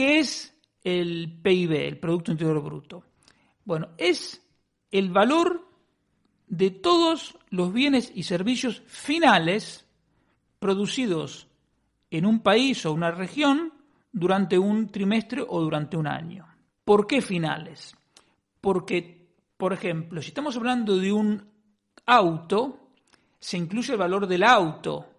¿qué es el PIB, el Producto Interior Bruto? Bueno, es el valor de todos los bienes y servicios finales producidos en un país o una región durante un trimestre o durante un año. ¿Por qué finales? Porque, por ejemplo, si estamos hablando de un auto, se incluye el valor del auto,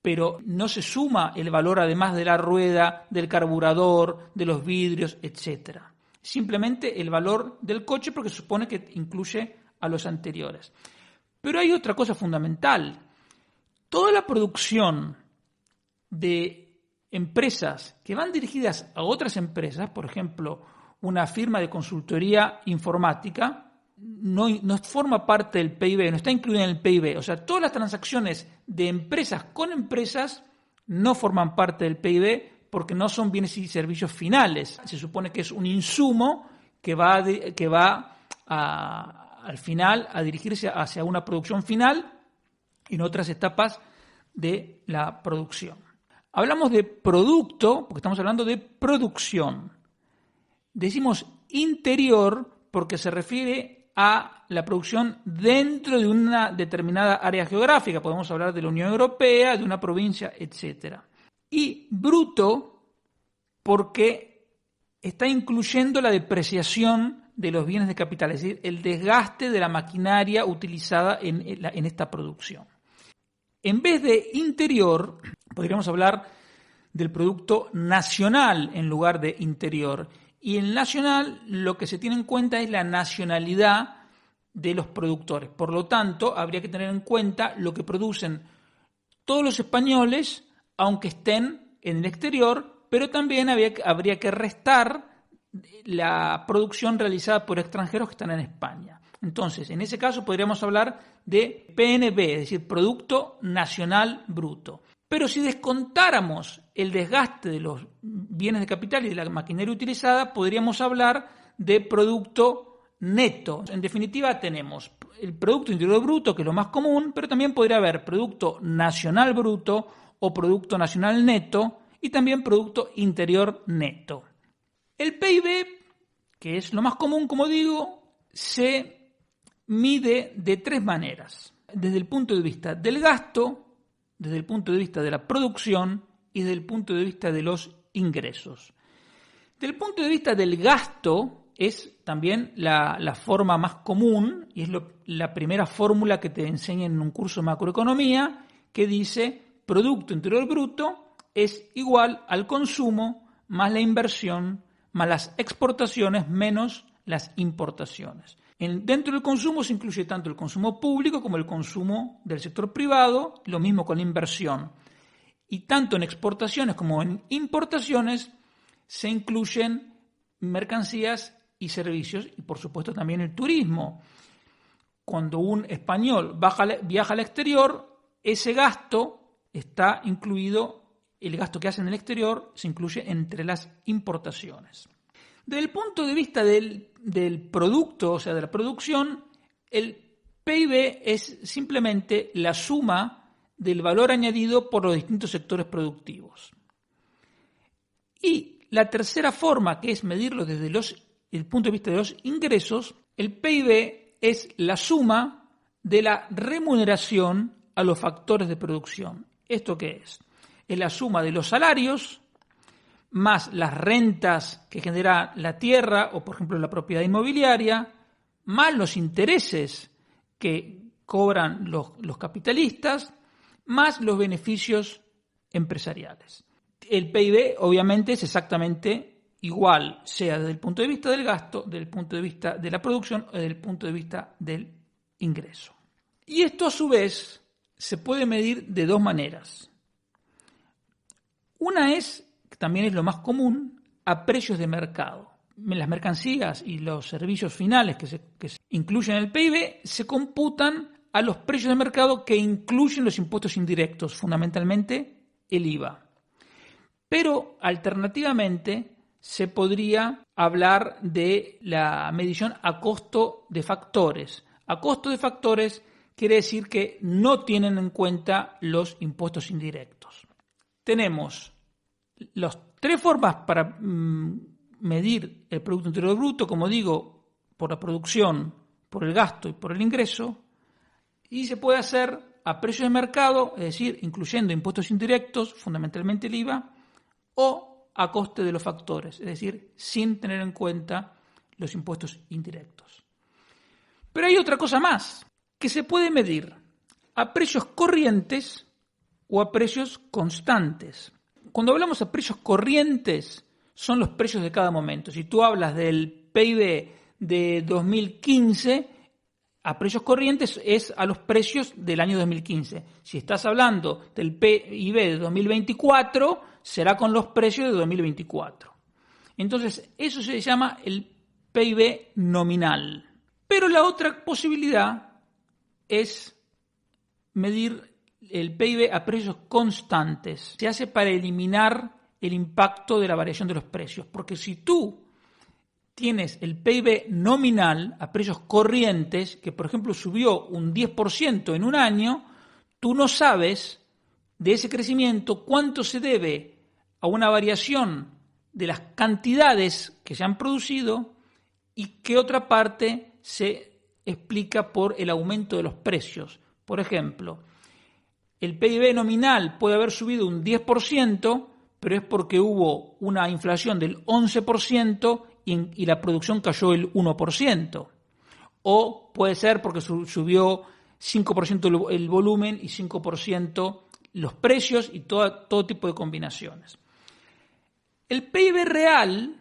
pero no se suma el valor además de la rueda, del carburador, de los vidrios, etc. Simplemente el valor del coche porque se supone que incluye a los anteriores. Pero hay otra cosa fundamental. Toda la producción de empresas que van dirigidas a otras empresas, por ejemplo, una firma de consultoría informática, no forma parte del PIB, no está incluida en el PIB. O sea, todas las transacciones de empresas con empresas no forman parte del PIB porque no son bienes y servicios finales. Se supone que es un insumo que va al final a dirigirse hacia una producción final en otras etapas de la producción. Hablamos de producto porque estamos hablando de producción. Decimos interior porque se refiere a la producción dentro de una determinada área geográfica. Podemos hablar de la Unión Europea, de una provincia, etc. Y bruto porque está incluyendo la depreciación de los bienes de capital, es decir, el desgaste de la maquinaria utilizada en esta producción. En vez de interior, podríamos hablar del producto nacional en lugar de interior. Y en nacional lo que se tiene en cuenta es la nacionalidad de los productores. Por lo tanto, habría que tener en cuenta lo que producen todos los españoles, aunque estén en el exterior, pero también habría que restar la producción realizada por extranjeros que están en España. Entonces, en ese caso podríamos hablar de PNB, es decir, Producto Nacional Bruto. Pero si descontáramos el desgaste de los bienes de capital y de la maquinaria utilizada, podríamos hablar de producto neto. En definitiva, tenemos el Producto Interior Bruto, que es lo más común, pero también podría haber Producto Nacional Bruto o Producto Nacional Neto y también Producto Interior Neto. El PIB, que es lo más común, como digo, se mide de tres maneras. Desde el punto de vista del gasto, desde el punto de vista de la producción y desde el punto de vista de los ingresos. Desde el punto de vista del gasto es también la forma más común y es la primera fórmula que te enseñan en un curso de macroeconomía que dice Producto Interior Bruto es igual al consumo más la inversión más las exportaciones menos las importaciones. Dentro del consumo se incluye tanto el consumo público como el consumo del sector privado, lo mismo con la inversión. Y tanto en exportaciones como en importaciones se incluyen mercancías y servicios y por supuesto también el turismo. Cuando un español viaja al exterior, ese gasto está incluido, el gasto que hace en el exterior se incluye entre las importaciones. Desde el punto de vista del producto, o sea, de la producción, el PIB es simplemente la suma del valor añadido por los distintos sectores productivos. Y la tercera forma, que es medirlo desde el punto de vista de los ingresos, el PIB es la suma de la remuneración a los factores de producción. ¿Esto qué es? Es la suma de los salarios más las rentas que genera la tierra o, por ejemplo, la propiedad inmobiliaria, más los intereses que cobran los capitalistas, más los beneficios empresariales. El PIB, obviamente, es exactamente igual, sea desde el punto de vista del gasto, desde el punto de vista de la producción o desde el punto de vista del ingreso. Y esto, a su vez, se puede medir de dos maneras. Una es, que también es lo más común, a precios de mercado. Las mercancías y los servicios finales que se incluyen en el PIB se computan a los precios de mercado que incluyen los impuestos indirectos, fundamentalmente el IVA. Pero, alternativamente, se podría hablar de la medición a costo de factores. A costo de factores quiere decir que no tienen en cuenta los impuestos indirectos. Tenemos tres formas para medir el Producto Interior Bruto, como digo, por la producción, por el gasto y por el ingreso, y se puede hacer a precio de mercado, es decir, incluyendo impuestos indirectos, fundamentalmente el IVA, o a coste de los factores, es decir, sin tener en cuenta los impuestos indirectos. Pero hay otra cosa más, que se puede medir a precios corrientes o a precios constantes. Cuando hablamos a precios corrientes, son los precios de cada momento. Si tú hablas del PIB de 2015, a precios corrientes es a los precios del año 2015. Si estás hablando del PIB de 2024, será con los precios de 2024. Entonces, eso se llama el PIB nominal. Pero la otra posibilidad es medir el PIB a precios constantes. Se hace para eliminar el impacto de la variación de los precios. Porque si tú tienes el PIB nominal a precios corrientes, que por ejemplo subió un 10% en un año, tú no sabes de ese crecimiento cuánto se debe a una variación de las cantidades que se han producido y qué otra parte se explica por el aumento de los precios. Por ejemplo, el PIB nominal puede haber subido un 10%, pero es porque hubo una inflación del 11% y la producción cayó el 1%. O puede ser porque subió 5% el volumen y 5% los precios y todo tipo de combinaciones. El PIB real,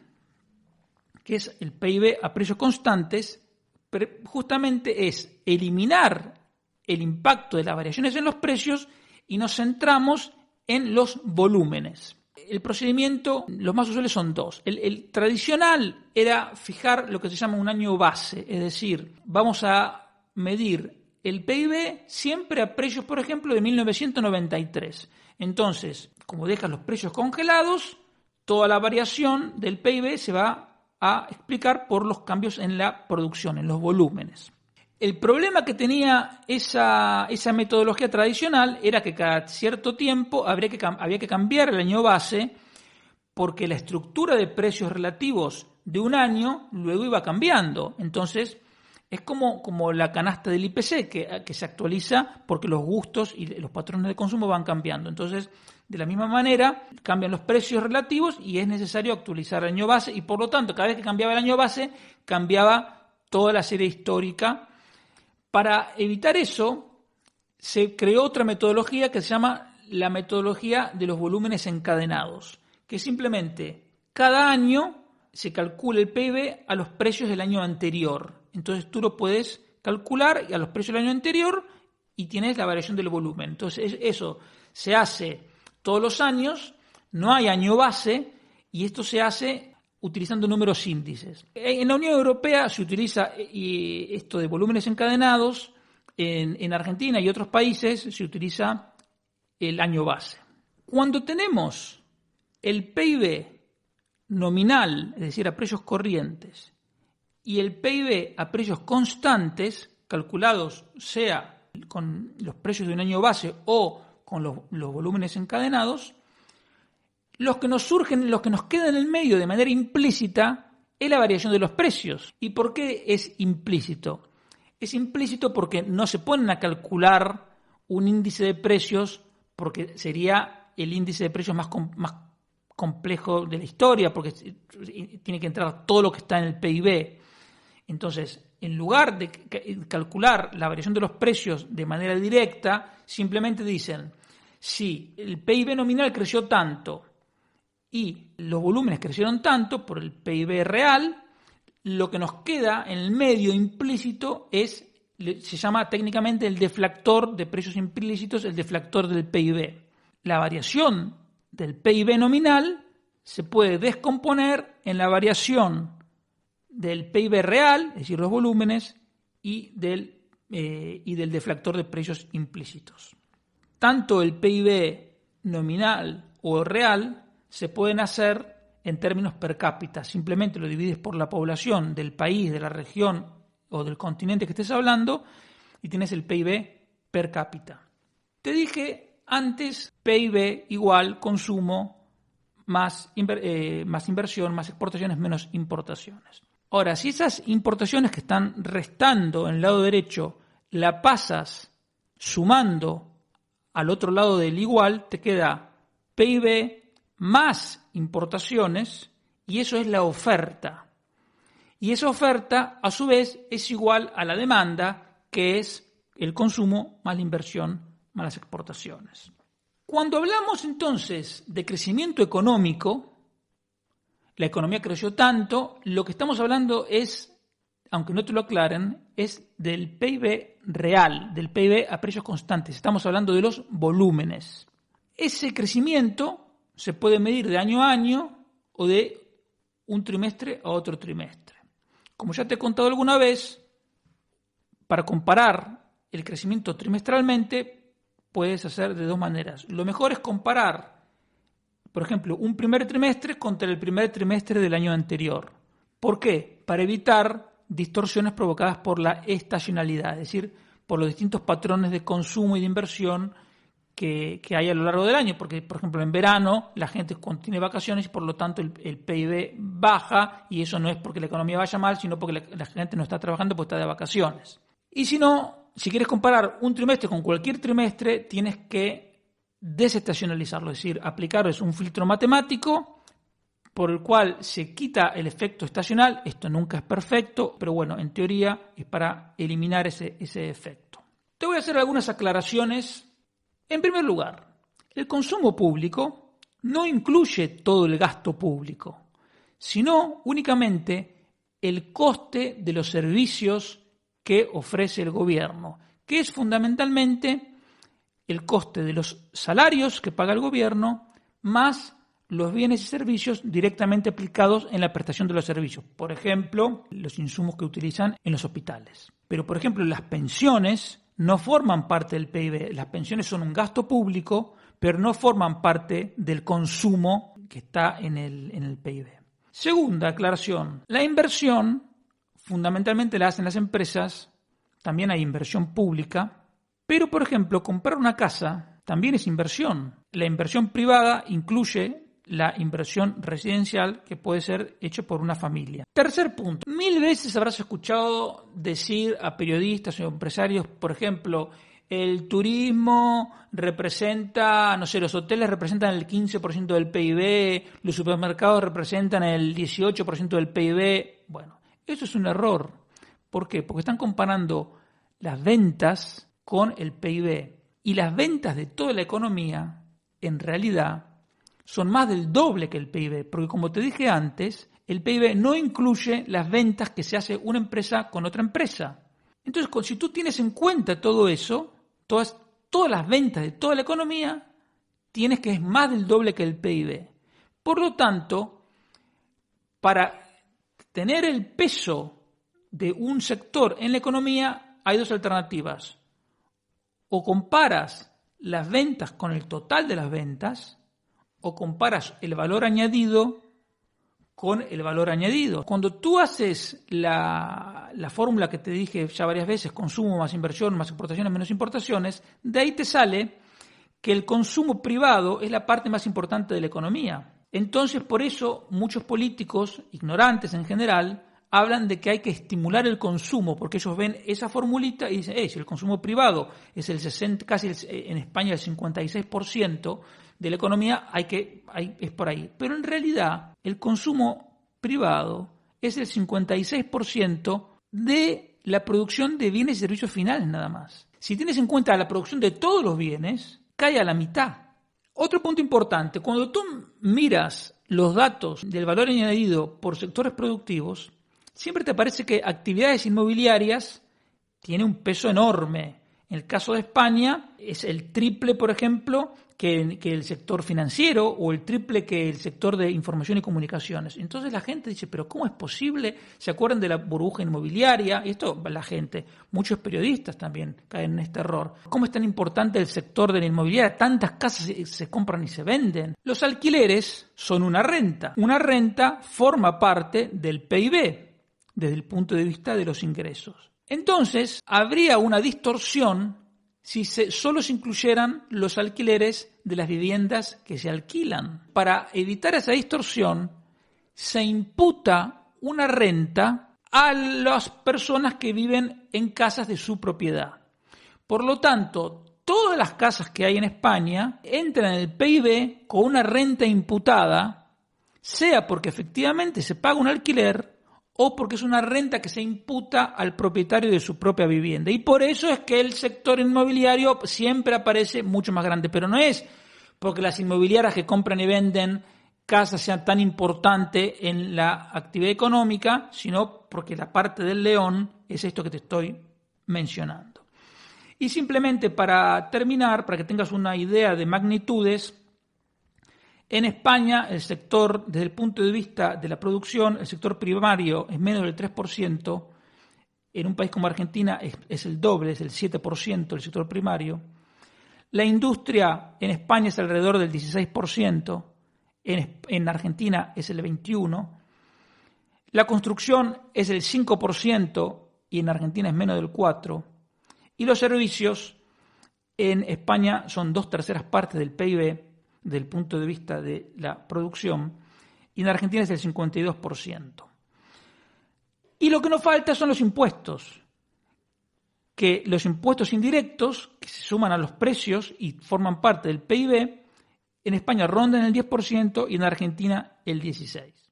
que es el PIB a precios constantes, justamente es eliminar el impacto de las variaciones en los precios y nos centramos en los volúmenes. El procedimiento, los más usuales son dos. El tradicional era fijar lo que se llama un año base, es decir, vamos a medir el PIB siempre a precios, por ejemplo, de 1993. Entonces, como dejas los precios congelados, toda la variación del PIB se va a explicar por los cambios en la producción, en los volúmenes. El problema que tenía esa metodología tradicional era que cada cierto tiempo había que cambiar el año base porque la estructura de precios relativos de un año luego iba cambiando. Entonces, es como la canasta del IPC que se actualiza porque los gustos y los patrones de consumo van cambiando. Entonces, de la misma manera, cambian los precios relativos y es necesario actualizar el año base y, por lo tanto, cada vez que cambiaba el año base, cambiaba toda la serie histórica. Para evitar eso, se creó otra metodología que se llama la metodología de los volúmenes encadenados, que simplemente cada año se calcula el PIB a los precios del año anterior. Entonces tú lo puedes calcular a los precios del año anterior y tienes la variación del volumen. Entonces eso se hace todos los años, no hay año base y esto se hace utilizando números índices. En la Unión Europea se utiliza esto de volúmenes encadenados, en Argentina y otros países se utiliza el año base. Cuando tenemos el PIB nominal, es decir, a precios corrientes, y el PIB a precios constantes, calculados sea con los precios de un año base o con los volúmenes encadenados, los que nos surgen, los que nos quedan en el medio de manera implícita es la variación de los precios. ¿Y por qué es implícito? Es implícito porque no se ponen a calcular un índice de precios porque sería el índice de precios más complejo de la historia porque tiene que entrar todo lo que está en el PIB. Entonces, en lugar de calcular la variación de los precios de manera directa, simplemente dicen, si el PIB nominal creció tanto y los volúmenes crecieron tanto por el PIB real, lo que nos queda en el medio implícito se llama técnicamente el deflactor de precios implícitos, el deflactor del PIB. La variación del PIB nominal se puede descomponer en la variación del PIB real, es decir, los volúmenes, y del deflactor de precios implícitos. Tanto el PIB nominal o real se pueden hacer en términos per cápita. Simplemente lo divides por la población del país, de la región o del continente que estés hablando y tienes el PIB per cápita. Te dije antes PIB igual consumo más inversión, más exportaciones, menos importaciones. Ahora, si esas importaciones que están restando en el lado derecho la pasas sumando al otro lado del igual, te queda PIB más importaciones y eso es la oferta. Y esa oferta, a su vez, es igual a la demanda, que es el consumo más la inversión más las exportaciones. Cuando hablamos entonces de crecimiento económico, la economía creció tanto, lo que estamos hablando es, aunque no te lo aclaren, es del PIB real, del PIB a precios constantes. Estamos hablando de los volúmenes. Ese crecimiento se puede medir de año a año o de un trimestre a otro trimestre. Como ya te he contado alguna vez, para comparar el crecimiento trimestralmente, puedes hacer de dos maneras. Lo mejor es comparar, por ejemplo, un primer trimestre contra el primer trimestre del año anterior. ¿Por qué? Para evitar distorsiones provocadas por la estacionalidad, es decir, por los distintos patrones de consumo y de inversión que hay a lo largo del año, porque, por ejemplo, en verano la gente tiene vacaciones y por lo tanto el PIB baja, y eso no es porque la economía vaya mal, sino porque la gente no está trabajando porque está de vacaciones. Y si no, si quieres comparar un trimestre con cualquier trimestre, tienes que desestacionalizarlo, es decir, aplicar un filtro matemático por el cual se quita el efecto estacional. Esto nunca es perfecto, pero bueno, en teoría es para eliminar ese efecto. Te voy a hacer algunas aclaraciones. En primer lugar, el consumo público no incluye todo el gasto público, sino únicamente el coste de los servicios que ofrece el gobierno, que es fundamentalmente el coste de los salarios que paga el gobierno más los bienes y servicios directamente aplicados en la prestación de los servicios. Por ejemplo, los insumos que utilizan en los hospitales. Pero, por ejemplo, las pensiones no forman parte del PIB. Las pensiones son un gasto público, pero no forman parte del consumo que está en el PIB. Segunda aclaración. La inversión fundamentalmente la hacen las empresas, también hay inversión pública, pero, por ejemplo, comprar una casa también es inversión. La inversión privada incluye la inversión residencial que puede ser hecha por una familia. Tercer punto. 1000 veces habrás escuchado decir a periodistas o empresarios, por ejemplo, el turismo representa, no sé, los hoteles representan el 15% del PIB, los supermercados representan el 18% del PIB. Bueno, eso es un error. ¿Por qué? Porque están comparando las ventas con el PIB. Y las ventas de toda la economía, en realidad, son más del doble que el PIB. Porque como te dije antes, el PIB no incluye las ventas que se hace una empresa con otra empresa. Entonces, si tú tienes en cuenta todo eso, todas las ventas de toda la economía, tienes que es más del doble que el PIB. Por lo tanto, para tener el peso de un sector en la economía, hay dos alternativas. O comparas las ventas con el total de las ventas, o comparas el valor añadido con el valor añadido. Cuando tú haces la fórmula que te dije ya varias veces, consumo más inversión, más exportaciones, menos importaciones, de ahí te sale que el consumo privado es la parte más importante de la economía. Entonces, por eso, muchos políticos, ignorantes en general, hablan de que hay que estimular el consumo, porque ellos ven esa formulita y dicen, si el consumo privado es el 60, en España el 56% de la economía, es por ahí. Pero en realidad, el consumo privado es el 56% de la producción de bienes y servicios finales nada más. Si tienes en cuenta la producción de todos los bienes, cae a la mitad. Otro punto importante, cuando tú miras los datos del valor añadido por sectores productivos, siempre te parece que actividades inmobiliarias tienen un peso enorme. En el caso de España es el triple, por ejemplo, que el sector financiero o el triple que el sector de información y comunicaciones. Entonces la gente dice, pero ¿cómo es posible? ¿Se acuerdan de la burbuja inmobiliaria? Y esto la gente, muchos periodistas también caen en este error. ¿Cómo es tan importante el sector de la inmobiliaria? Tantas casas se compran y se venden. Los alquileres son una renta. Una renta forma parte del PIB desde el punto de vista de los ingresos. Entonces, habría una distorsión si solo se incluyeran los alquileres de las viviendas que se alquilan. Para evitar esa distorsión, se imputa una renta a las personas que viven en casas de su propiedad. Por lo tanto, todas las casas que hay en España entran en el PIB con una renta imputada, sea porque efectivamente se paga un alquiler o porque es una renta que se imputa al propietario de su propia vivienda. Y por eso es que el sector inmobiliario siempre aparece mucho más grande, pero no es porque las inmobiliarias que compran y venden casas sean tan importante en la actividad económica, sino porque la parte del león es esto que te estoy mencionando. Y simplemente para terminar, para que tengas una idea de magnitudes, en España el sector, desde el punto de vista de la producción, el sector primario es menos del 3%, en un país como Argentina es el doble, es el 7% el sector primario. La industria en España es alrededor del 16%, en Argentina es el 21%. La construcción es el 5% y en Argentina es menos del 4%. Y los servicios en España son 2/3 partes del PIB, del punto de vista de la producción, y en Argentina es el 52%. Y lo que nos falta son los impuestos, que los impuestos indirectos, que se suman a los precios y forman parte del PIB, en España rondan el 10% y en Argentina el 16%.